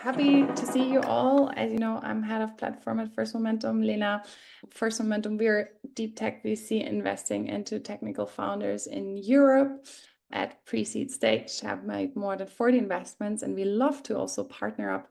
happy to see you all. As you know, I'm head of platform at First Momentum. Lena, First Momentum, we're Deep Tech VC investing into technical founders in Europe at pre-seed stage, have made more than 40 investments, and we love to also partner up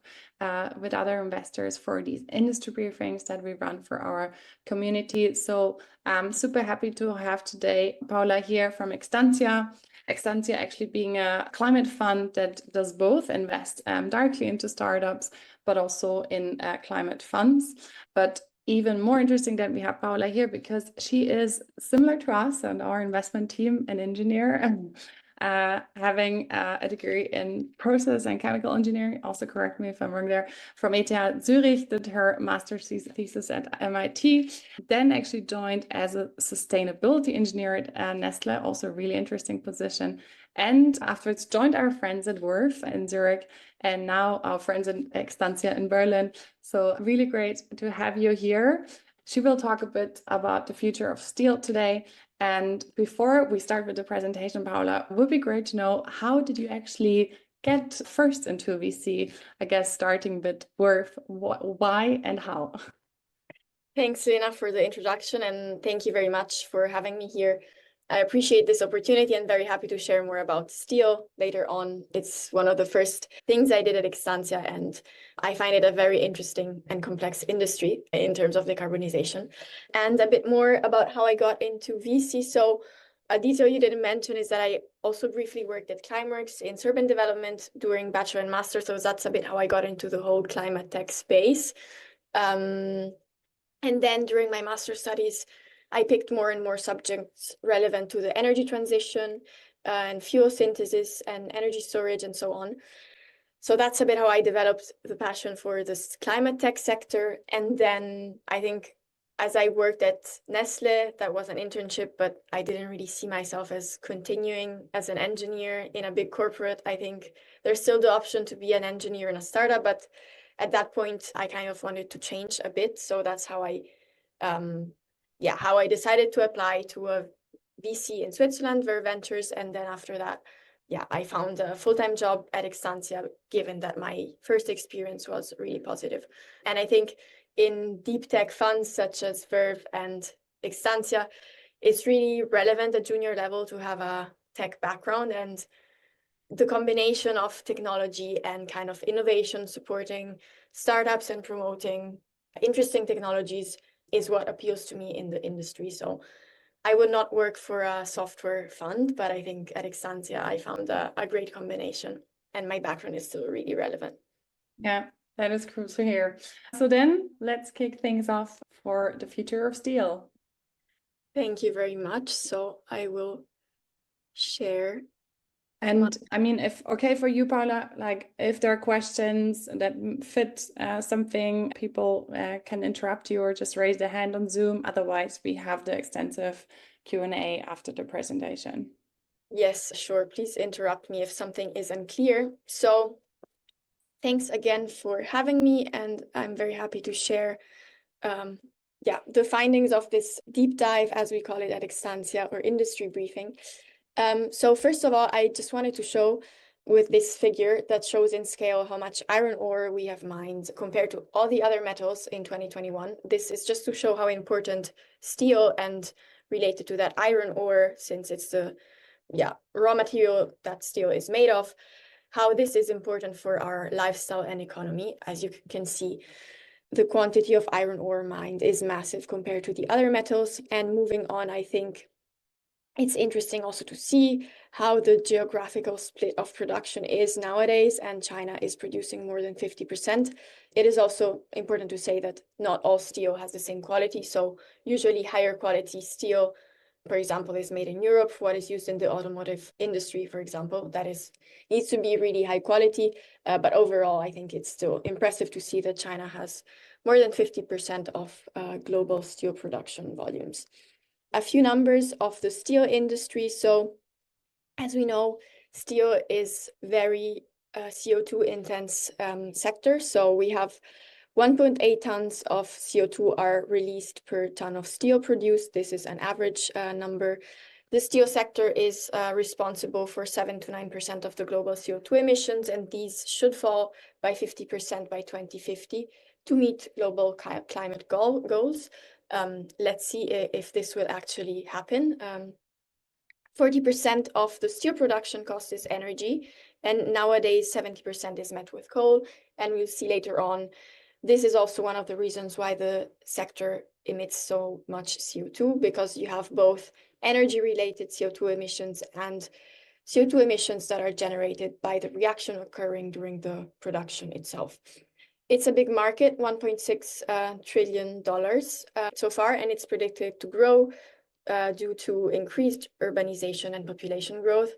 with other investors for these industry briefings that we run for our community. So I'm super happy to have today Paola here from Extantia. Extantia actually being a climate fund that does both invest directly into startups, but also in climate funds. But even more interesting that we have Paola here because she is similar to us and our investment team, an engineer, having a degree in process and chemical engineering, also correct me if I'm wrong there, from ETH Zurich, did her master's thesis at MIT, then actually joined as a sustainability engineer at Nestlé, also a really interesting position. And afterwards joined our friends at Worth in Zurich, and now our friends in Extantia in Berlin. So really great to have you here. She will talk a bit about the future of steel today. And before we start with the presentation, Paola, it would be great to know, how did you actually get first into VC? I guess starting with Worth, why and how? Thanks, Lena, for the introduction, and thank you very much for having me here. I appreciate this opportunity and very happy to share more about steel later on. It's one of the first things I did at Extantia, and I find it a very interesting and complex industry in terms of decarbonization. And a bit more about how I got into VC. So a detail you didn't mention is that I also briefly worked at Climeworks in urban development during bachelor and master. So that's a bit how I got into the whole climate tech space. And then during my master studies, I picked more and more subjects relevant to the energy transition and fuel synthesis and energy storage and so on. So that's a bit how I developed the passion for this climate tech sector. And then I think as I worked at Nestlé, that was an internship, but I didn't really see myself as continuing as an engineer in a big corporate. I think there's still the option to be an engineer in a startup, but at that point, I kind of wanted to change a bit. So that's how I decided to apply to a VC in Switzerland, Ver Ventures. And then after that, I found a full-time job at Extantia, given that my first experience was really positive. And I think in deep tech funds such as Verve and Extantia, it's really relevant at junior level to have a tech background, and the combination of technology and kind of innovation supporting startups and promoting interesting technologies is what appeals to me in the industry. So I would not work for a software fund, but I think at Extantia, I found a great combination, and my background is still really relevant. Yeah, that is cool to hear. So then let's kick things off for the future of steel. Thank you very much. So I will share. And I mean, if okay for you, Paola, like if there are questions that fit something, people can interrupt you or just raise their hand on Zoom. Otherwise, we have the extensive Q&A after the presentation. Yes, sure. Please interrupt me if something is unclear. So thanks again for having me, and I'm very happy to share the findings of this deep dive, as we call it at Extantia, or industry briefing. So first of all, I just wanted to show with this figure that shows in scale how much iron ore we have mined compared to all the other metals in 2021. This is just to show how important steel and related to that iron ore, since it's the raw material that steel is made of, how this is important for our lifestyle and economy. As you can see, the quantity of iron ore mined is massive compared to the other metals. And moving on, I think it's interesting also to see how the geographical split of production is nowadays, and China is producing more than 50%. It is also important to say that not all steel has the same quality. So usually higher quality steel, for example, is made in Europe. What is used in the automotive industry, for example, needs to be really high quality. But overall, I think it's still impressive to see that China has more than 50% of global steel production volumes. A few numbers of the steel industry. So as we know, steel is very CO2 intense sector. So we have 1.8 tons of CO2 are released per ton of steel produced. This is an average number. The steel sector is responsible for 7 to 9% of the global CO2 emissions, and these should fall by 50% by 2050 to meet global climate goals. Let's see if this will actually happen. 40% of the steel production cost is energy, and nowadays 70% is met with coal. And we'll see later on, this is also one of the reasons why the sector emits so much CO2, because you have both energy-related CO2 emissions and CO2 emissions that are generated by the reaction occurring during the production itself. It's a big market, $1.6 trillion so far, and it's predicted to grow due to increased urbanization and population growth.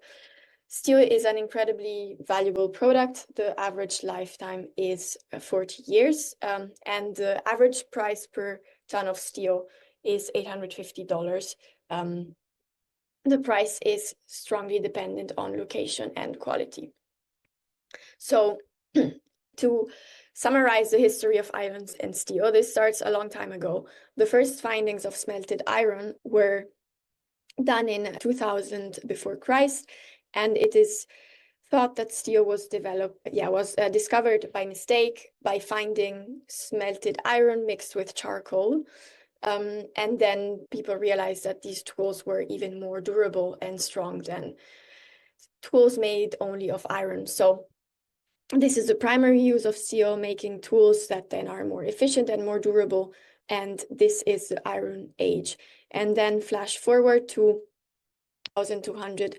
Steel is an incredibly valuable product. The average lifetime is 40 years, and the average price per ton of steel is $850. The price is strongly dependent on location and quality. So to summarize the history of iron and steel, this starts a long time ago. The first findings of smelted iron were done in 2000 before Christ, and it is thought that steel was discovered by mistake by finding smelted iron mixed with charcoal. And then people realized that these tools were even more durable and strong than tools made only of iron. So this is the primary use of steel, making tools that then are more efficient and more durable. And this is the Iron Age. And then flash forward to 1200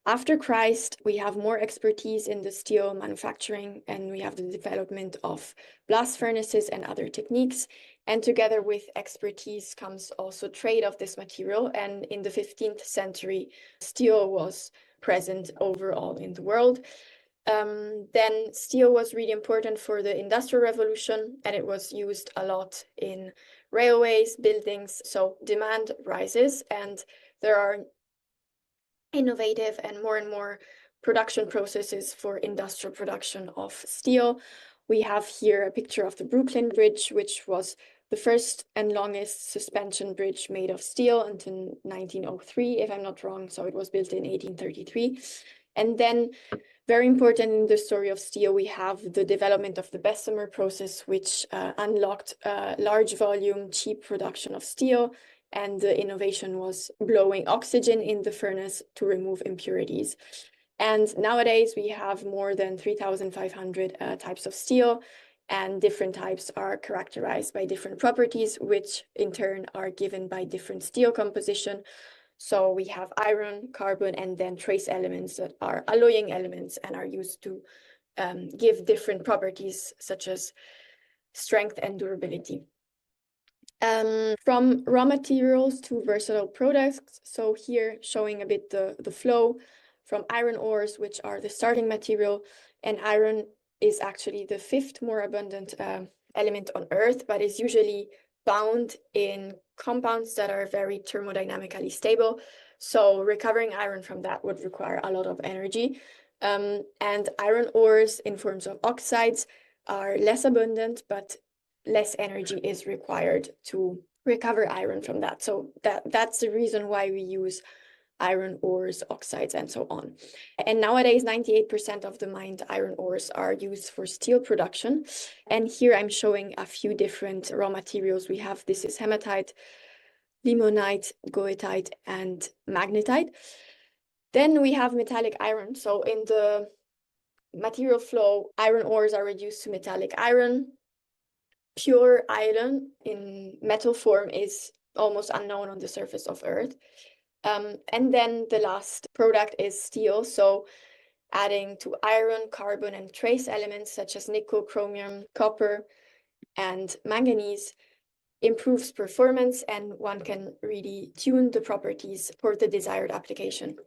after Christ, we have more expertise in the steel manufacturing, and we have the development of blast furnaces and other techniques. And together with expertise comes also trade of this material. And in the 15th century, steel was present overall in the world. Then steel was really important for the Industrial Revolution, and it was used a lot in railways, buildings. So demand rises, and there are innovative and more production processes for industrial production of steel. We have here a picture of the Brooklyn Bridge, which was the first and longest suspension bridge made of steel until 1903, if I'm not wrong. So it was built in 1833. And then, very important in the story of steel, we have the development of the Bessemer process, which unlocked large volume, cheap production of steel. And the innovation was blowing oxygen in the furnace to remove impurities. And nowadays we have more than 3,500 types of steel, and different types are characterized by different properties, which in turn are given by different steel composition. So we have iron, carbon, and then trace elements that are alloying elements and are used to give different properties such as strength and durability. From raw materials to versatile products. So here showing a bit the flow from iron ores, which are the starting material, and iron is actually the fifth more abundant element on Earth, but is usually bound in compounds that are very thermodynamically stable. So recovering iron from that would require a lot of energy. And iron ores in forms of oxides are less abundant, but less energy is required to recover iron from that. So that's the reason why we use iron ores, oxides, and so on. And nowadays, 98% of the mined iron ores are used for steel production. And here I'm showing a few different raw materials we have. This is hematite, limonite, goethite, and magnetite. Then we have metallic iron. So in the material flow, iron ores are reduced to metallic iron. Pure iron in metal form is almost unknown on the surface of Earth. And then the last product is steel. So adding to iron, carbon, and trace elements such as nickel, chromium, copper, and manganese improves performance, and one can really tune the properties for the desired application.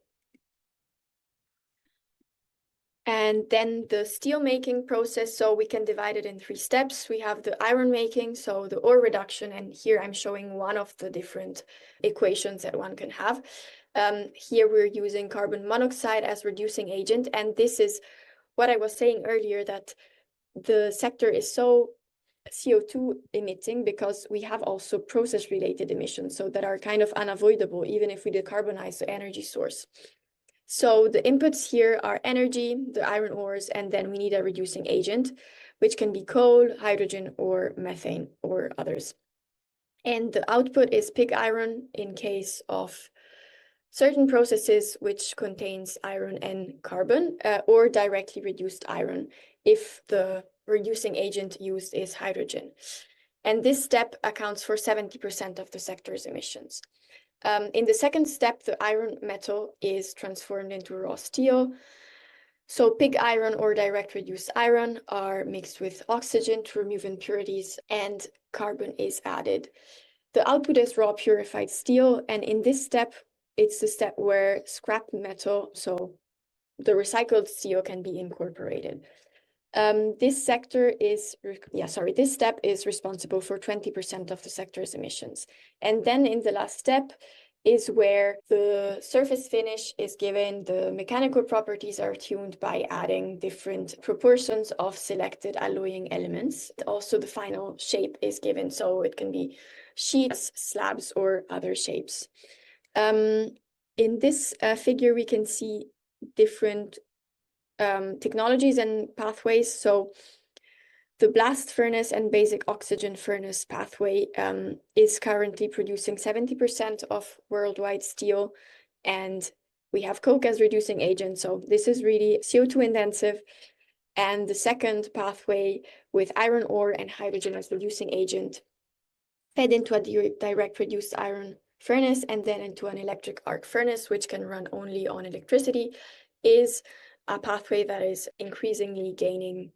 And then the steel making process, so we can divide it in 3 steps. We have the iron making, so the ore reduction, and here I'm showing one of the different equations that one can have. Here we're using carbon monoxide as reducing agent, and this is what I was saying earlier, that the sector is so CO2 emitting because we have also process-related emissions, so that are kind of unavoidable even if we decarbonize the energy source. So the inputs here are energy, the iron ores, and then we need a reducing agent, which can be coal, hydrogen, or methane, or others. And the output is pig iron in case of certain processes which contains iron and carbon, or directly reduced iron if the reducing agent used is hydrogen. And this step accounts for 70% of the sector's emissions. In the second step, the iron metal is transformed into raw steel. So pig iron or direct reduced iron are mixed with oxygen to remove impurities, and carbon is added. The output is raw purified steel, and in this step, it's the step where scrap metal, so the recycled steel, can be incorporated. This step is responsible for 20% of the sector's emissions. And then in the last step is where the surface finish is given, the mechanical properties are tuned by adding different proportions of selected alloying elements. Also, the final shape is given, so it can be sheets, slabs, or other shapes. In this figure, we can see different technologies and pathways. So the blast furnace and basic oxygen furnace pathway is currently producing 70% of worldwide steel, and we have coke as reducing agent. So this is really CO2 intensive. And the second pathway with iron ore and hydrogen as reducing agent fed into a direct reduced iron furnace and then into an electric arc furnace, which can run only on electricity, is a pathway that is increasingly gaining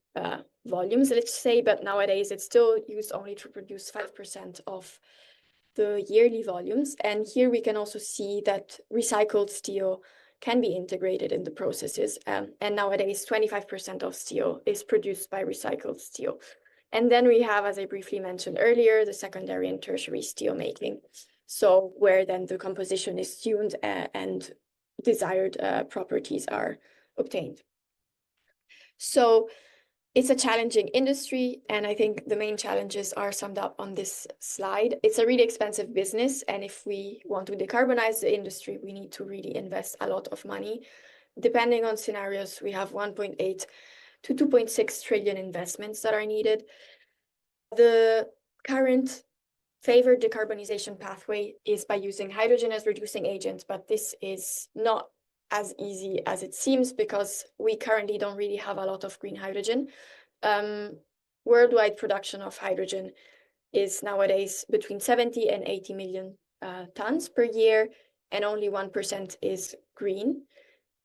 volumes, let's say, but nowadays it's still used only to produce 5% of the yearly volumes. And here we can also see that recycled steel can be integrated in the processes. And nowadays 25% of steel is produced by recycled steel. And then we have, as I briefly mentioned earlier, the secondary and tertiary steel making. So where then the composition is tuned and desired properties are obtained. So it's a challenging industry, and I think the main challenges are summed up on this slide. It's a really expensive business, and if we want to decarbonize the industry, we need to really invest a lot of money. Depending on scenarios, we have 1.8 to 2.6 trillion investments that are needed. The current favored decarbonization pathway is by using hydrogen as reducing agent, but this is not as easy as it seems because we currently don't really have a lot of green hydrogen. Worldwide production of hydrogen is nowadays between 70 and 80 million tons per year, and only 1% is green.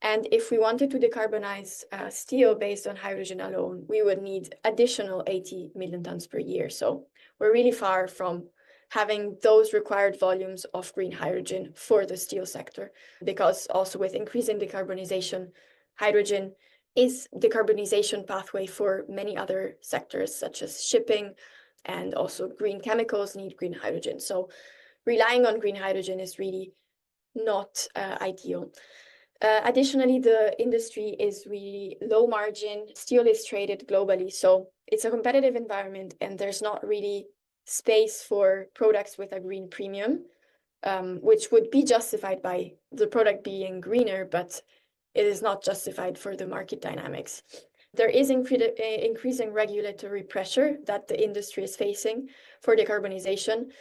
And if we wanted to decarbonize steel based on hydrogen alone, we would need additional 80 million tons per year. So we're really far from having those required volumes of green hydrogen for the steel sector, because also with increasing decarbonization, hydrogen is decarbonization pathway for many other sectors, such as shipping, and also green chemicals need green hydrogen. So relying on green hydrogen is really not ideal. Additionally, the industry is really low margin. Steel is traded globally, so it's a competitive environment, and there's not really space for products with a green premium, which would be justified by the product being greener, but it is not justified for the market dynamics. There is increasing regulatory pressure that the industry is facing for decarbonization.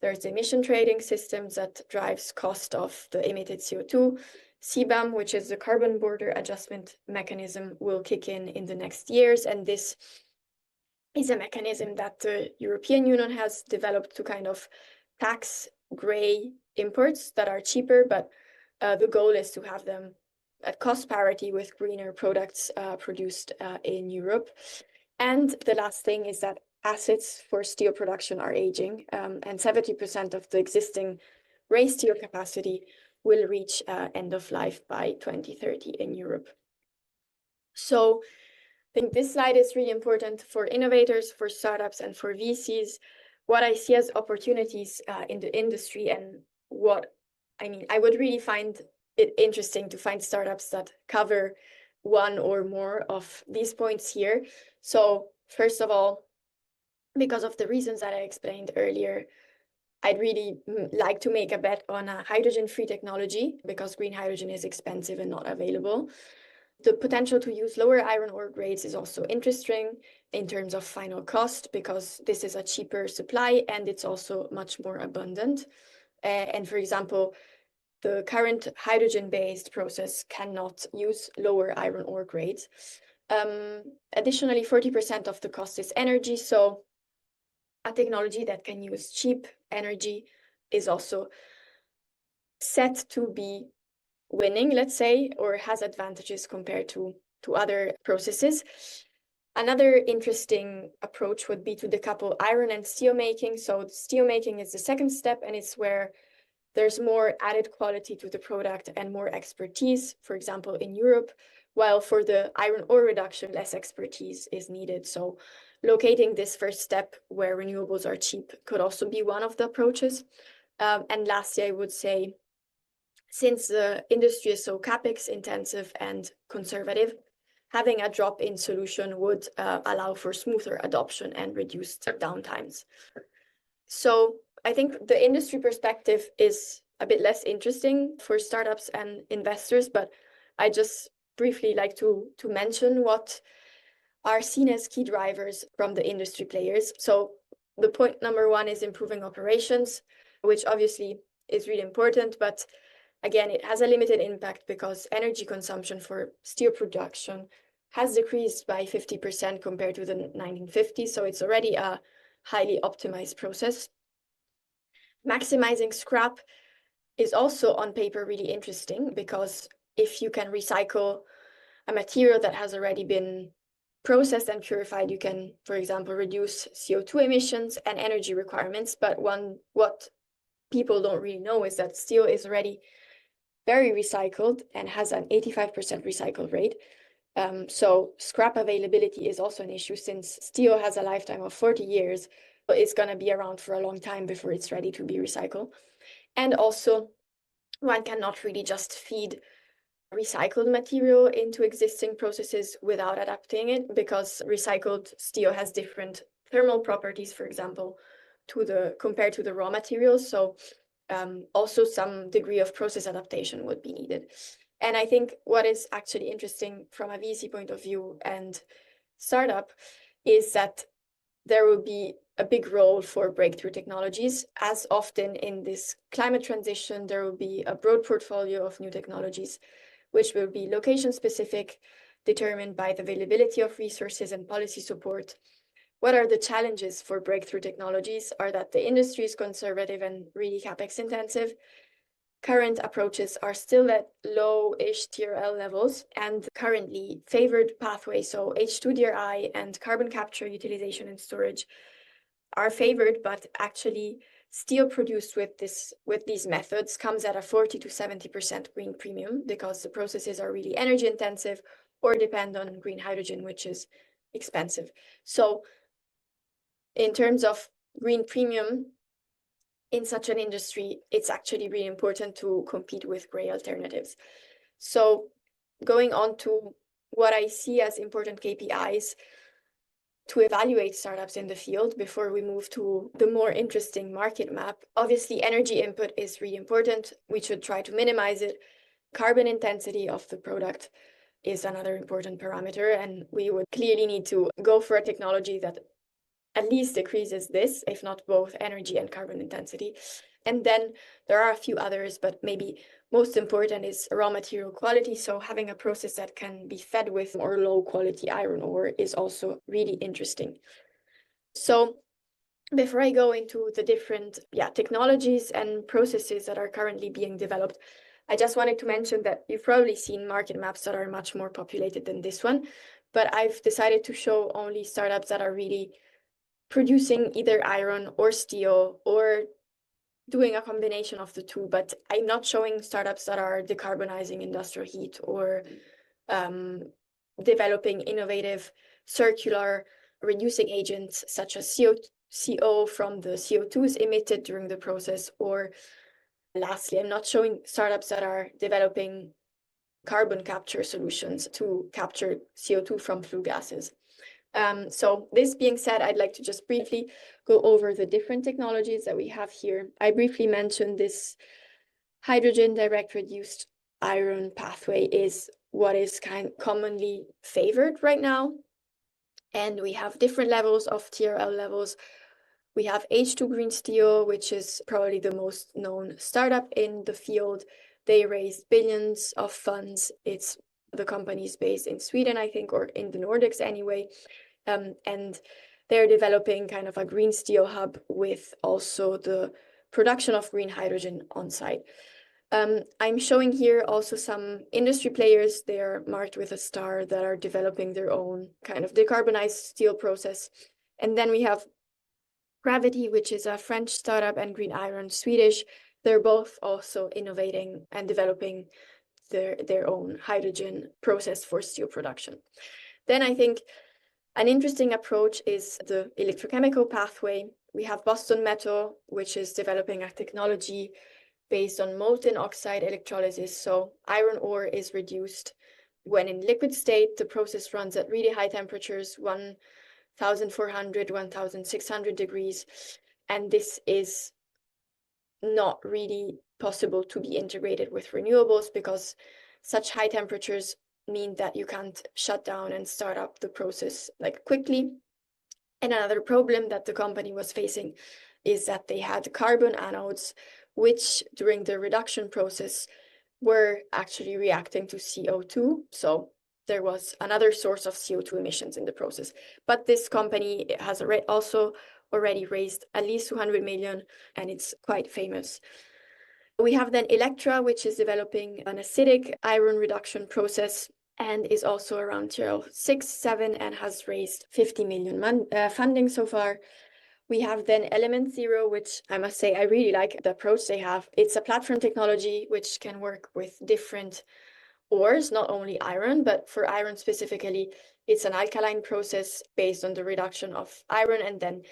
There's emission trading systems that drives cost of the emitted CO2. CBAM, which is the carbon border adjustment mechanism, will kick in the next years, and this is a mechanism that the European Union has developed to kind of tax gray imports that are cheaper, but the goal is to have them at cost parity with greener products produced in Europe. And the last thing is that assets for steel production are aging, and 70% of the existing raw steel capacity will reach end of life by 2030 in Europe. So I think this slide is really important for innovators, for startups, and for VCs. What I see as opportunities in the industry, and I would really find it interesting to find startups that cover one or more of these points here. So first of all, because of the reasons that I explained earlier, I'd really like to make a bet on a hydrogen-free technology because green hydrogen is expensive and not available. The potential to use lower iron ore grades is also interesting in terms of final cost because this is a cheaper supply and it's also much more abundant. And for example, the current hydrogen-based process cannot use lower iron ore grades. Additionally, 40% of the cost is energy, so a technology that can use cheap energy is also set to be winning, let's say, or has advantages compared to other processes. Another interesting approach would be to decouple iron and steel making. So steel making is the second step, and it's where there's more added quality to the product and more expertise, for example, in Europe, while for the iron ore reduction, less expertise is needed. So locating this first step where renewables are cheap could also be one of the approaches. And lastly, I would say, since the industry is so capex intensive and conservative, having a drop-in solution would allow for smoother adoption and reduced downtimes. So I think the industry perspective is a bit less interesting for startups and investors, but I just briefly like to mention what are seen as key drivers from the industry players. So the point number one is improving operations, which obviously is really important, but again, it has a limited impact because energy consumption for steel production has decreased by 50% compared to the 1950s, so it's already a highly optimized process. Maximizing scrap is also on paper really interesting because if you can recycle a material that has already been processed and purified, you can, for example, reduce CO2 emissions and energy requirements. But what people don't really know is that steel is already very recycled and has an 85% recycle rate. So scrap availability is also an issue since steel has a lifetime of 40 years, but it's going to be around for a long time before it's ready to be recycled. And also, one cannot really just feed recycled material into existing processes without adapting it because recycled steel has different thermal properties, for example, compared to the raw materials. So also some degree of process adaptation would be needed. And I think what is actually interesting from a VC point of view and startup is that there will be a big role for breakthrough technologies. As often in this climate transition, there will be a broad portfolio of new technologies, which will be location specific, determined by the availability of resources and policy support. What are the challenges for breakthrough technologies are that the industry is conservative and really capex intensive. Current approaches are still at low-ish TRL levels and currently favored pathways, so H2DRI and carbon capture, utilization and storage are favored, but actually steel produced with these methods comes at a 40 to 70% green premium because the processes are really energy intensive or depend on green hydrogen, which is expensive. So in terms of green premium, in such an industry, it's actually really important to compete with gray alternatives. So going on to what I see as important KPIs to evaluate startups in the field before we move to the more interesting market map. Obviously, energy input is really important. We should try to minimize it. Carbon intensity of the product is another important parameter, and we would clearly need to go for a technology that at least decreases this, if not both energy and carbon intensity. And then there are a few others, but maybe most important is raw material quality. So having a process that can be fed with more low quality iron ore is also really interesting. So before I go into the different technologies and processes that are currently being developed, I just wanted to mention that you've probably seen market maps that are much more populated than this one, but I've decided to show only startups that are really producing either iron or steel or doing a combination of the two, but I'm not showing startups that are decarbonizing industrial heat or developing innovative circular reducing agents such as CO from the CO2s emitted during the process. Or lastly, I'm not showing startups that are developing carbon capture solutions to capture CO2 from flue gases. So this being said, I'd like to just briefly go over the different technologies that we have here. I briefly mentioned this hydrogen direct reduced iron pathway is what is commonly favored right now. And we have different levels of TRL levels. We have H2 Green Steel, which is probably the most known startup in the field. They raised billions of funds. The company is based in Sweden, I think, or in the Nordics anyway. And they're developing kind of a green steel hub with also the production of green hydrogen on site. I'm showing here also some industry players. They are marked with a star that are developing their own kind of decarbonized steel process. And then we have Gravity, which is a French startup, and Green Iron, Swedish. They're both also innovating and developing their own hydrogen process for steel production. Then I think an interesting approach is the electrochemical pathway. We have Boston Metal, which is developing a technology based on molten oxide electrolysis. So iron ore is reduced when in liquid state. The process runs at really high temperatures, 1,400, 1,600 degrees. And this is not really possible to be integrated with renewables because such high temperatures mean that you can't shut down and start up the process like quickly. And another problem that the company was facing is that they had carbon anodes, which during the reduction process were actually reacting to CO2. So there was another source of CO2 emissions in the process. But this company has also already raised at least 200 million, and it's quite famous. We have then Electra, which is developing an acidic iron reduction process and is also around TRL 6, 7, and has raised 50 million funding so far. We have then Element Zero, which I must say I really like the approach they have. It's a platform technology which can work with different ores, not only iron, but for iron specifically, it's an alkaline process based on the reduction of iron, and then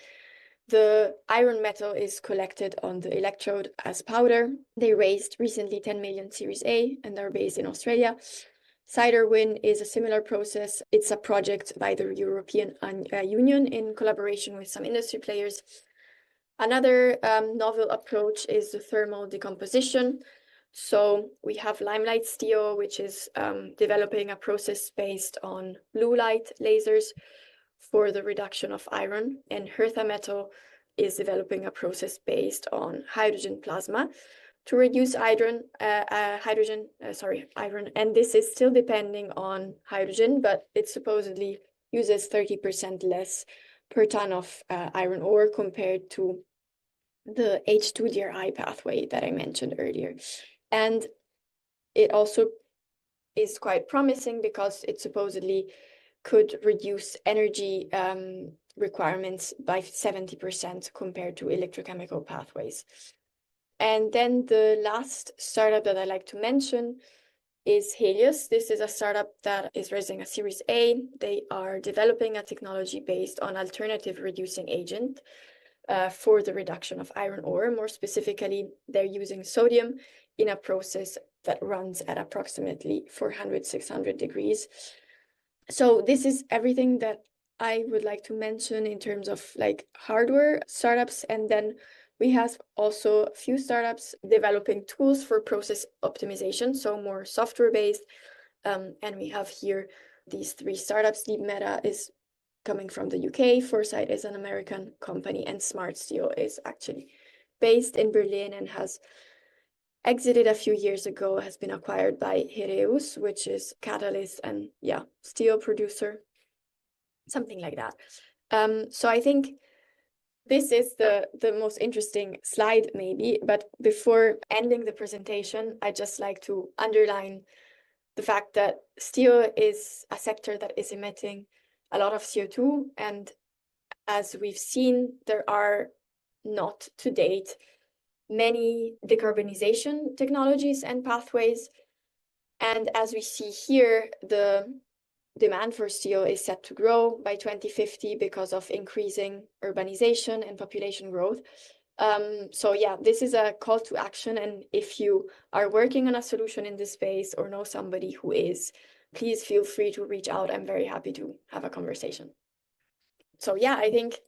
the iron metal is collected on the electrode as powder. They raised recently 10 million Series A, and they're based in Australia. Ciderwin is a similar process. It's a project by the European Union in collaboration with some industry players. Another novel approach is the thermal decomposition. So we have Limelight Steel, which is developing a process based on blue light lasers for the reduction of iron, and Hertha Metal is developing a process based on hydrogen plasma to reduce iron, and this is still depending on hydrogen, but it supposedly uses 30% less per ton of iron ore compared to the H2 DRI pathway that I mentioned earlier. And it also is quite promising because it supposedly could reduce energy requirements by 70% compared to electrochemical pathways. And then the last startup that I like to mention is Helios. This is a startup that is raising a Series A. They are developing a technology based on alternative reducing agent for the reduction of iron ore. More specifically, they're using sodium in a process that runs at approximately 400, 600 degrees. So this is everything that I would like to mention in terms of like hardware startups. And then we have also a few startups developing tools for process optimization, so more software-based. And we have here these three startups. Deep Meta is coming from the UK, Foresight is an American company, and Smart Steel is actually based in Berlin and has exited a few years ago, has been acquired by Heraeus, which is catalyst and steel producer, something like that. So I think this is the most interesting slide maybe, but before ending the presentation, I'd just like to underline the fact that steel is a sector that is emitting a lot of CO2. And as we've seen, there are not to date many decarbonization technologies and pathways. And as we see here, the demand for steel is set to grow by 2050 because of increasing urbanization and population growth. So this is a call to action. And if you are working on a solution in this space or know somebody who is, please feel free to reach out. I'm very happy to have a conversation. So yeah, I think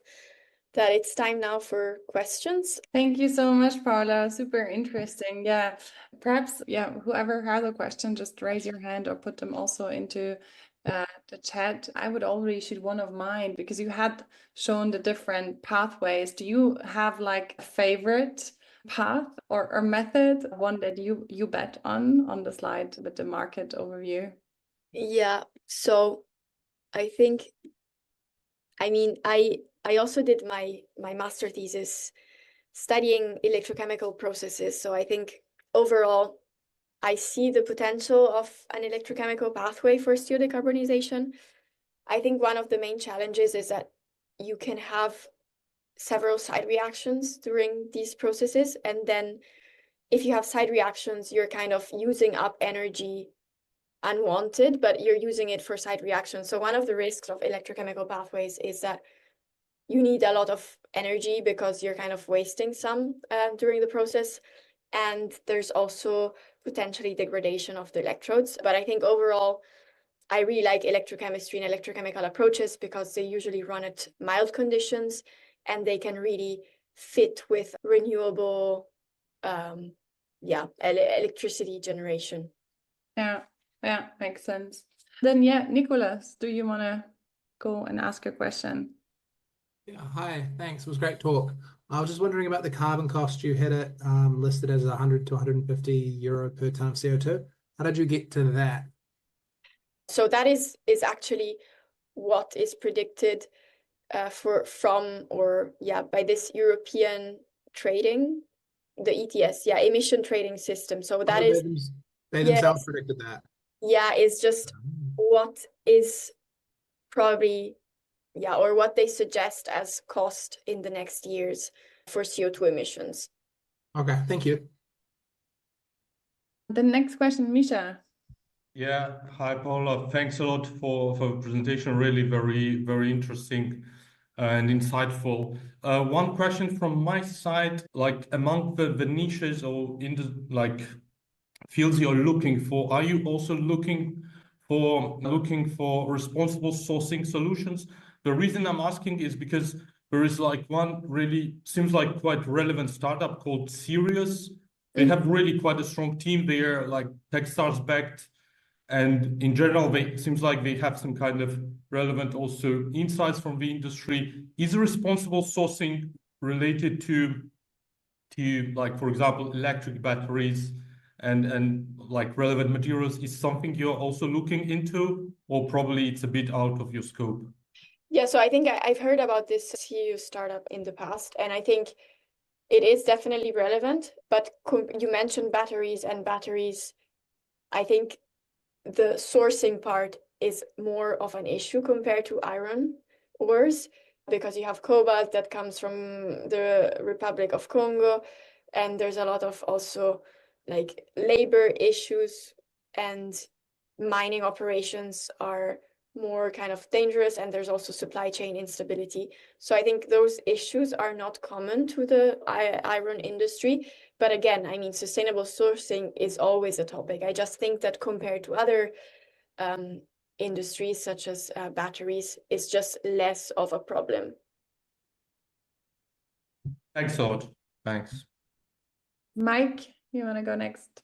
that it's time now for questions. Thank you so much, Paola. Super interesting. Yeah. Perhaps, yeah, whoever has a question, just raise your hand or put them also into the chat. I would already shoot one of mine because you had shown the different pathways. Do you have like a favorite path or method, one that you bet on the slide with the market overview? Yeah, so I think, I mean, I also did my master thesis studying electrochemical processes. So I think overall, I see the potential of an electrochemical pathway for steel decarbonization. I think one of the main challenges is that you can have several side reactions during these processes. And then if you have side reactions, you're kind of using up energy unwanted, but you're using it for side reactions. So one of the risks of electrochemical pathways is that you need a lot of energy because you're kind of wasting some during the process. And there's also potentially degradation of the electrodes. But I think overall, I really like electrochemistry and electrochemical approaches because they usually run at mild conditions and they can really fit with renewable electricity generation. Yeah, makes sense. Then yeah, Nicholas, do you want to go and ask a question? Yeah, hi, thanks. It was a great talk. I was just wondering about the carbon cost. You had it listed as 100 to 150 euro per ton of CO2. How did you get to that? So that is actually what is predicted by this European trading, the ETS, emission trading system. So that is They themselves predicted that. Yeah, it's just what is probably or what they suggest as cost in the next years for CO2 emissions. Okay, thank you. The next question, Misha. Yeah, hi Paola. Thanks a lot for the presentation. Really very, very interesting and insightful. One question from my side, like among the niches or in the like fields you're looking for, are you also looking for responsible sourcing solutions? The reason I'm asking is because there is like one really seems like quite relevant startup called Sirius. They have really quite a strong team there, like Techstars backed. And in general, it seems like they have some kind of relevant also insights from the industry. Is responsible sourcing related to like, for example, electric batteries and like relevant materials is something you're also looking into, or probably it's a bit out of your scope? Yeah, so I think I've heard about this Sirius startup in the past, and I think it is definitely relevant. But you mentioned batteries, and batteries, I think the sourcing part is more of an issue compared to iron ores, because you have cobalt that comes from the Republic of Congo, and there's a lot of also like labor issues, and mining operations are more kind of dangerous, and there's also supply chain instability. So I think those issues are not common to the iron industry. But again, I mean, sustainable sourcing is always a topic. I just think that compared to other industries, such as batteries, it's just less of a problem. Thanks a lot. Thanks. Mike, you want to go next?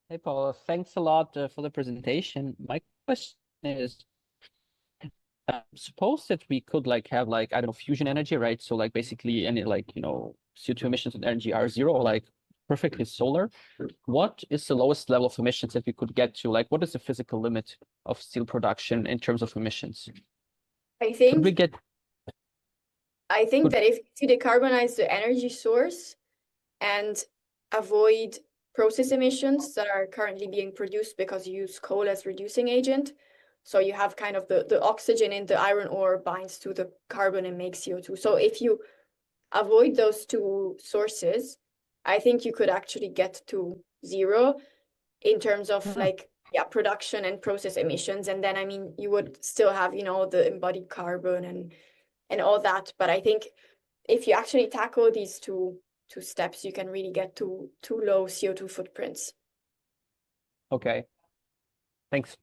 Hey, Paul, thanks a lot for the presentation. My question is, suppose that we could like have like, I don't know, fusion energy, right? So like basically any like, you know, CO2 emissions and energy are zero, like perfectly solar. What is the lowest level of emissions that we could get to? Like, what is the physical limit of steel production in terms of emissions? I think Could we get... that if you decarbonize the energy source and avoid process emissions that are currently being produced because you use coal as reducing agent, so you have kind of the oxygen in the iron ore binds to the carbon and makes CO2. So if you avoid those two sources, I think you could actually get to zero in terms of production and process emissions. And then, I mean, you would still have, you know, the embodied carbon and all that. But I think if you actually tackle these two steps, you can really get to low CO2 footprints. Okay, thanks.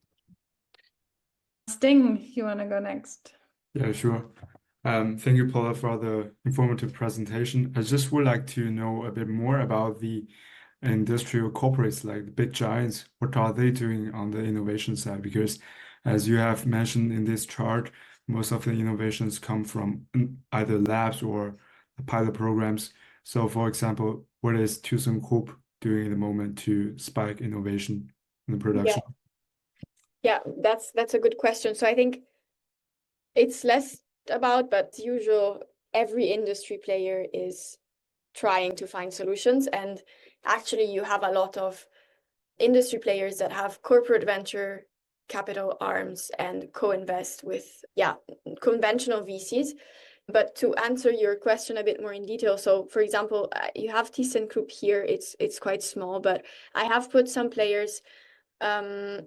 Sting, you want to go next? Yeah, sure. Thank you, Paula, for the informative presentation. I just would like to know a bit more about the industrial corporates, like the big giants. What are they doing on the innovation side? Because as you have mentioned in this chart, most of the innovations come from either labs or pilot programs. So, for example, what is ThyssenKrupp doing at the moment to spike innovation in the production? Yeah, that's a good question. So I think it's less about, but usual, every industry player is trying to find solutions. And actually, you have a lot of industry players that have corporate venture capital arms and co-invest with, conventional VCs. But to answer your question a bit more in detail, so for example, you have ThyssenKrupp here. It's quite small, but I have put some players, some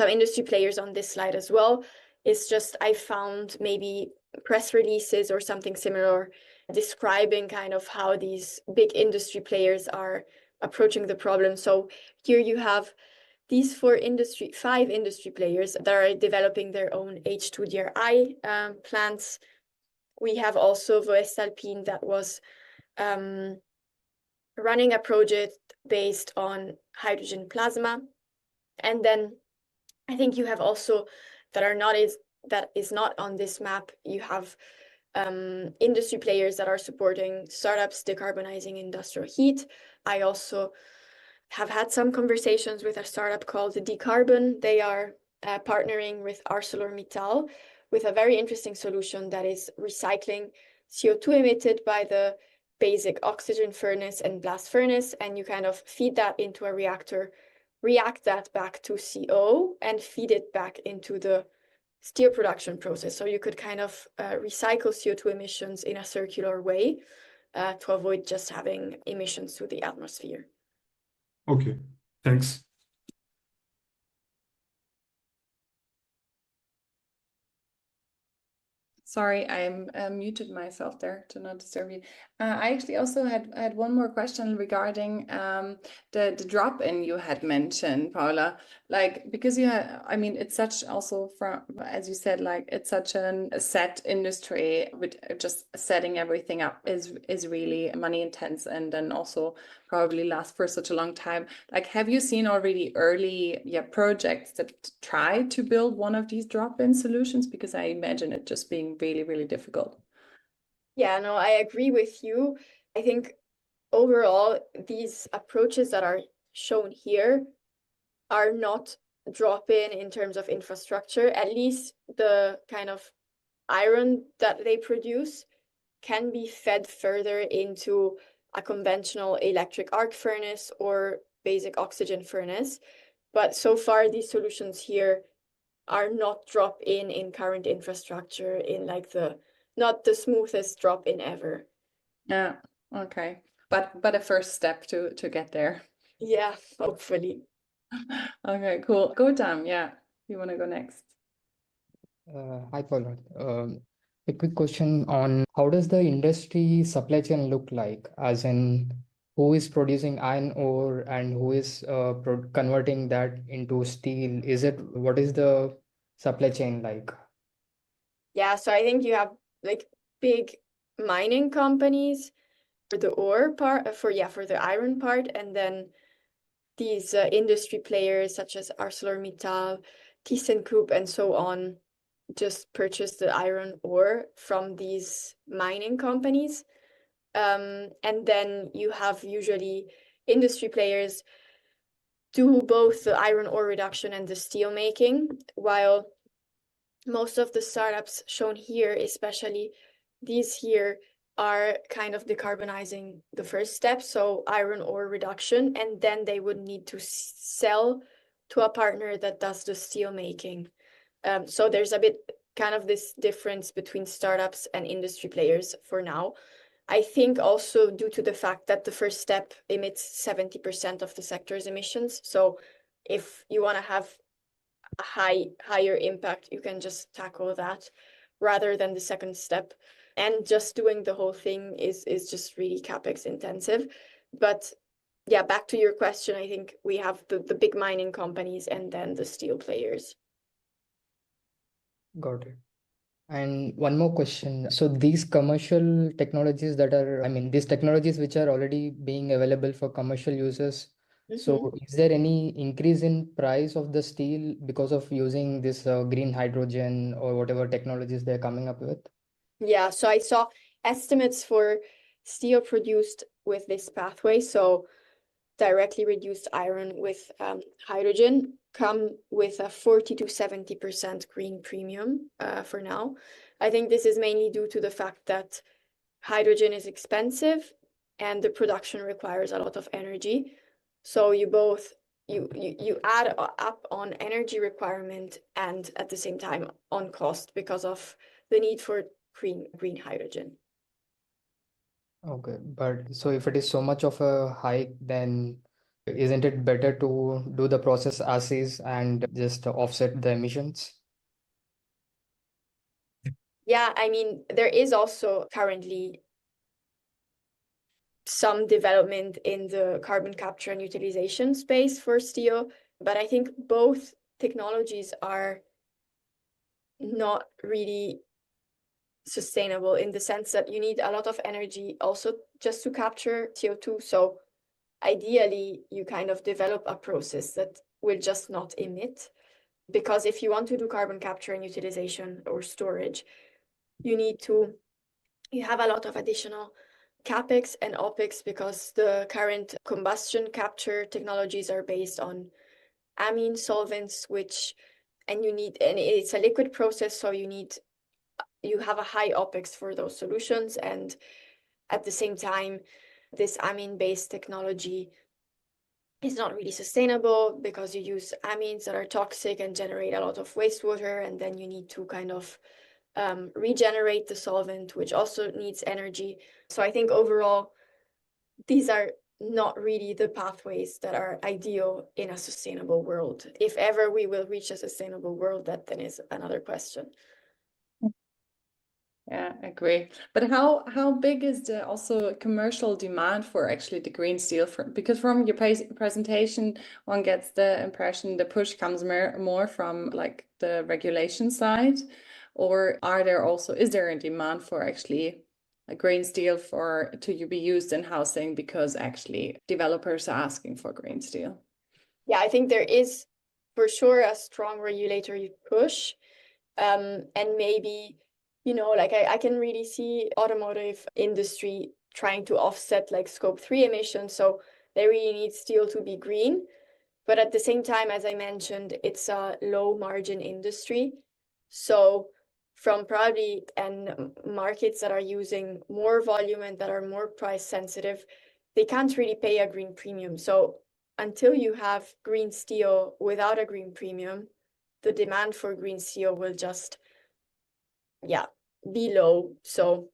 industry players on this slide as well. It's just I found maybe press releases or something similar describing kind of how these big industry players are approaching the problem. So here you have these five industry players that are developing their own H2DRI plants. We have also voestalpine that was running a project based on hydrogen plasma. And then I think you have also that is not on this map. You have industry players that are supporting startups decarbonizing industrial heat. I also have had some conversations with a startup called Decarbon. They are partnering with ArcelorMittal with a very interesting solution that is recycling CO2 emitted by the basic oxygen furnace and blast furnace, and you kind of feed that into a reactor, react that back to CO, and feed it back into the steel production process. So you could kind of recycle CO2 emissions in a circular way to avoid just having emissions to the atmosphere. Okay, thanks. Sorry, I'm muted myself there to not disturb you. I actually also had one more question regarding the drop-in you had mentioned, Paula. Like, because you had, I mean, it's such also from, as you said, like it's such a set industry, with just setting everything up is really money intense, and then also probably last for such a long time. Like, have you seen already early projects that try to build one of these drop-in solutions? Because I imagine it just being really, really difficult. Yeah, no, I agree with you. I think overall, these approaches that are shown here are not drop-in in terms of infrastructure. At least the kind of iron that they produce can be fed further into a conventional electric arc furnace or basic oxygen furnace. But so far, these solutions here are not drop-in current infrastructure in like not the smoothest drop-in ever. Yeah, okay. But a first step to get there. Yeah, hopefully. Okay, cool. Go, Tam. Yeah, you want to go next? Hi, Paula. A quick question on how does the industry supply chain look like? As in, who is producing iron ore and who is converting that into steel? What is the supply chain like? Yeah, so I think you have like big mining companies for the ore part, for the iron part, and then these industry players such as ArcelorMittal, ThyssenKrupp, and so on, just purchase the iron ore from these mining companies. And then you have usually industry players do both the iron ore reduction and the steel making, while most of the startups shown here, especially these here, are kind of decarbonizing the first step, so iron ore reduction, and then they would need to sell to a partner that does the steel making. So there's a bit kind of this difference between startups and industry players for now. I think also due to the fact that the first step emits 70% of the sector's emissions. So if you want to have a higher impact, you can just tackle that rather than the second step. And just doing the whole thing is just really CapEx intensive. But yeah, back to your question, I think we have the big mining companies and then the steel players. Got it. And one more question. So these commercial technologies that are, I mean, these technologies which are already being available for commercial users. So is there any increase in price of the steel because of using this green hydrogen or whatever technologies they're coming up with? Yeah, so I saw estimates for steel produced with this pathway. So directly reduced iron with hydrogen come with a 40 to 70% green premium for now. I think this is mainly due to the fact that hydrogen is expensive and the production requires a lot of energy. So you add up on energy requirement and at the same time on cost because of the need for green hydrogen. Okay, but so if it is so much of a hike, then isn't it better to do the process as is and just offset the emissions? Yeah, I mean, there is also currently some development in the carbon capture and utilization space for steel, but I think both technologies are not really sustainable in the sense that you need a lot of energy also just to capture CO2. So ideally, you kind of develop a process that will just not emit, because if you want to do carbon capture and utilization or storage, you have a lot of additional CapEx and OpEx because the current combustion capture technologies are based on amine solvents, and it's a liquid process, so you have a high OpEx for those solutions. And at the same time, this amine-based technology is not really sustainable because you use amines that are toxic and generate a lot of wastewater, and then you need to kind of regenerate the solvent, which also needs energy. So I think overall, these are not really the pathways that are ideal in a sustainable world. If ever we will reach a sustainable world, that then is another question. Yeah, I agree. But how big is the also commercial demand for actually the green steel? Because from your presentation, one gets the impression the push comes more from like the regulation side, or is there a demand for actually a green steel to be used in housing because actually developers are asking for green steel? Yeah, I think there is for sure a strong regulatory push, and maybe, like I can really see automotive industry trying to offset like Scope 3 emissions. So they really need steel to be green. But at the same time, as I mentioned, it's a low margin industry. So from probably markets that are using more volume and that are more price sensitive, they can't really pay a green premium. So until you have green steel without a green premium, the demand for green steel will just, be low. So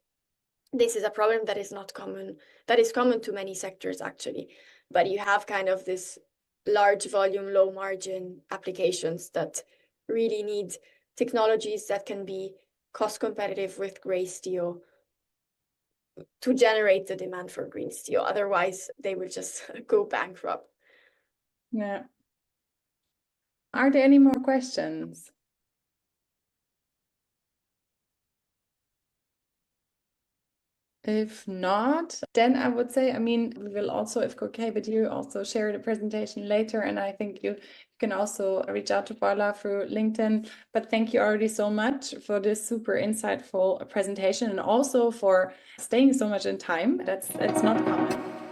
this is a problem that is not common, that is common to many sectors actually. But you have kind of this large volume, low margin applications that really need technologies that can be cost competitive with gray steel to generate the demand for green steel. Otherwise, they will just go bankrupt. Yeah. Are there any more questions? If not, then I would say, we will also, if okay with you, also share the presentation later. And I think you can also reach out to Paola through LinkedIn. But thank you already so much for this super insightful presentation and also for staying so much in time. It's not common.